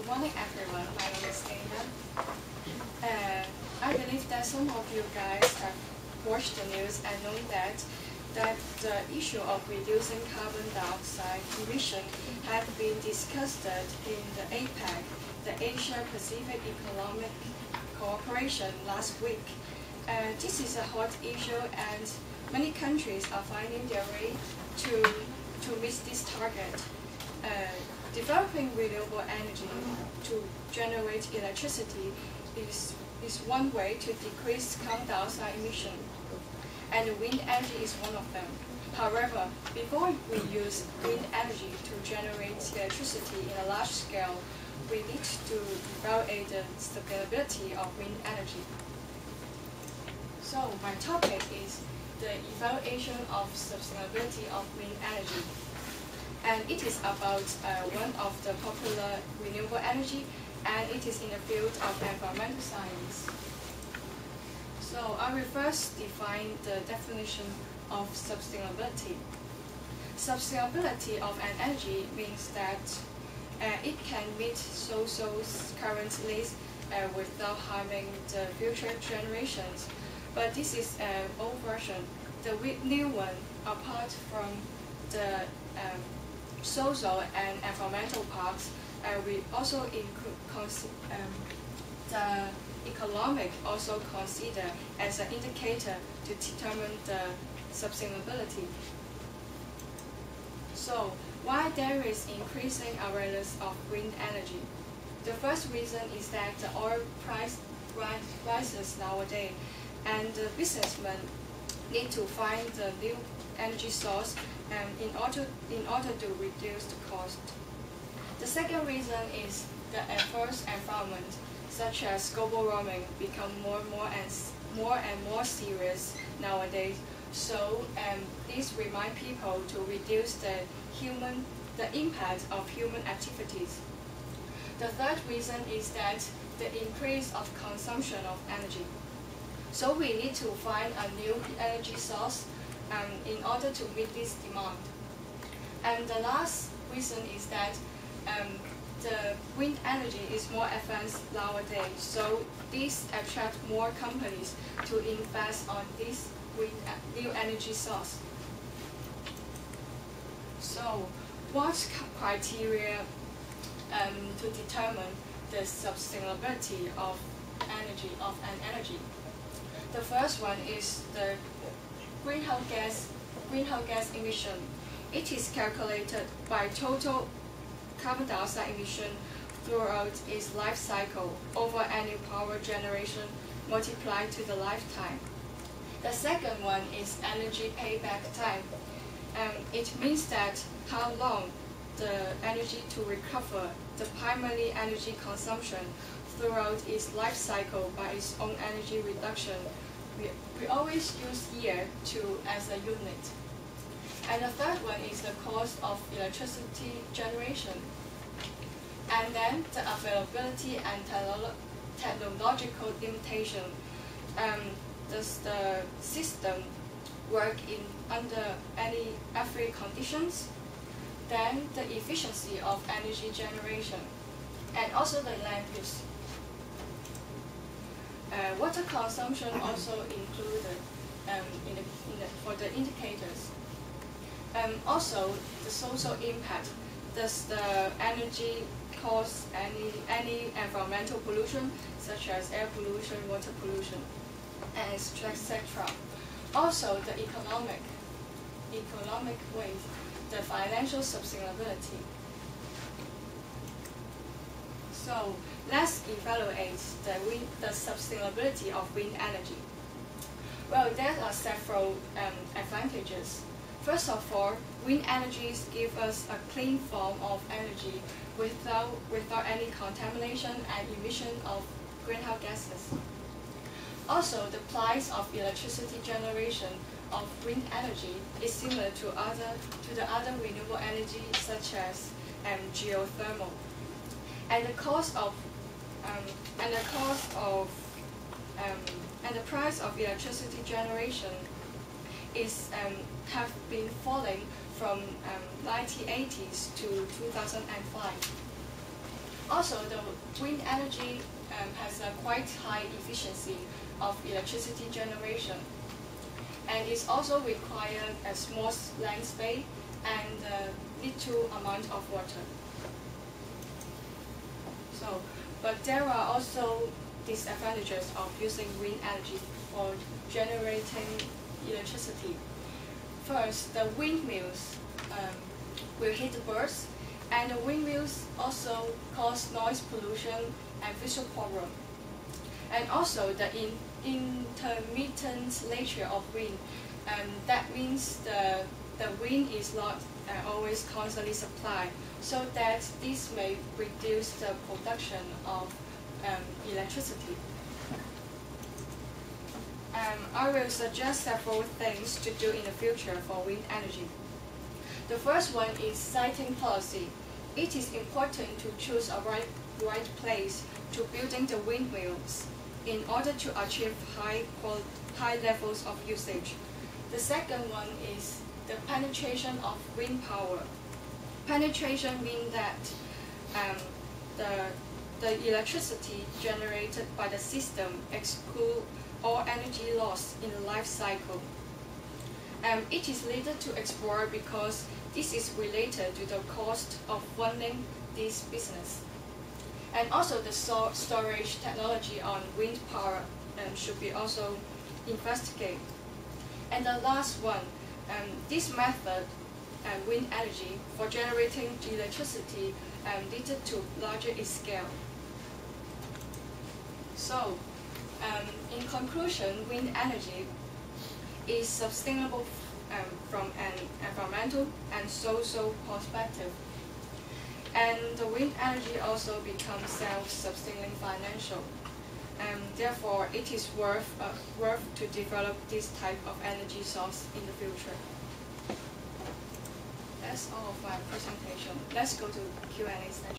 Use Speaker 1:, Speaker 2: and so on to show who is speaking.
Speaker 1: morning, everyone. My name is Dana. I believe that some of you guys have watched the news and know that the issue of reducing carbon dioxide emission had been discussed in the APEC, the Asia Pacific Economic Cooperation, last week. This is a hot issue, and many countries are finding their way to meet this target. Developing renewable energy to generate electricity is one way to decrease carbon dioxide emission, and wind energy is one of them. However, before we use wind energy to generate electricity in a large scale, we need to evaluate the sustainability of wind energy. So my topic is the evaluation of sustainability of wind energy. And it is about one of the popular renewable energy, and it is in the field of environmental science. So I will first define the definition of sustainability. Sustainability of an energy means that it can meet social current needs without harming the future generations. But this is an old version. The new one, apart from the social and environmental parts, we also include the economic also consider as an indicator to determine the sustainability. So why there is increasing awareness of wind energy? The first reason is that the oil price rises nowadays, and the businessmen need to find the new energy source in order to reduce the cost. The second reason is the adverse environment, such as global warming, become more and more serious nowadays. So this remind people to reduce the impact of human activities. The third reason is that the increase of consumption of energy. So we need to find a new energy source in order to meet this demand. And the last reason is that the wind energy is more advanced nowadays, so this attracts more companies to invest on this new energy source. So what criteria to determine the sustainability of an energy? The first one is the greenhouse gas emission. It is calculated by total carbon dioxide emission throughout its life cycle over annual power generation multiplied to the lifetime. The second one is energy payback time. It means that how long the energy to recover the primary energy consumption throughout its life cycle by its own energy reduction. We always use year as a unit. And the third one is the cost of electricity generation. And then the availability and technological limitation. Does the system work under every conditions? Then the efficiency of energy generation, and also the land use. Water consumption also included for the indicators. Also, the social impact. Does the energy cause any environmental pollution, such as air pollution, water pollution, and etc. Also, the economic weight, the financial sustainability. So let's evaluate the sustainability of wind energy. Well, there are several advantages. First of all, wind energies give us a clean form of energy without any contamination and emission of greenhouse gases. Also, the price of electricity generation of wind energy is similar to the other renewable energy, such as geothermal. And the price of electricity generation have been falling from 1980s to 2005. also the wind energy has a quite high efficiency of electricity generation. And it also requires a small land space and little amount of water. So, but there are also disadvantages of using wind energy for generating electricity. First, the windmills will hit the birds, and the windmills also cause noise pollution and visual problem. And also the intermittent nature of wind, that means the wind is not always constantly supplied, so that this may reduce the production of electricity. I will suggest several things to do in the future for wind energy. The first one is siting policy. It is important to choose a right place to building the windmills in order to achieve high levels of usage. The second one is the penetration of wind power. Penetration means that the electricity generated by the system excludes all energy loss in the life cycle. It is needed to explore because this is related to the cost of running this business. And also the storage technology on wind power should be also investigated. And the last one, this method, wind energy, for generating electricity needed to larger scale. So, in conclusion, wind energy is sustainable from an environmental and social perspective. And the wind energy also becomes self-sustaining financial. Therefore, it is worth to develop this type of energy source in the future. That's all of my presentation. Let's go to Q&A session.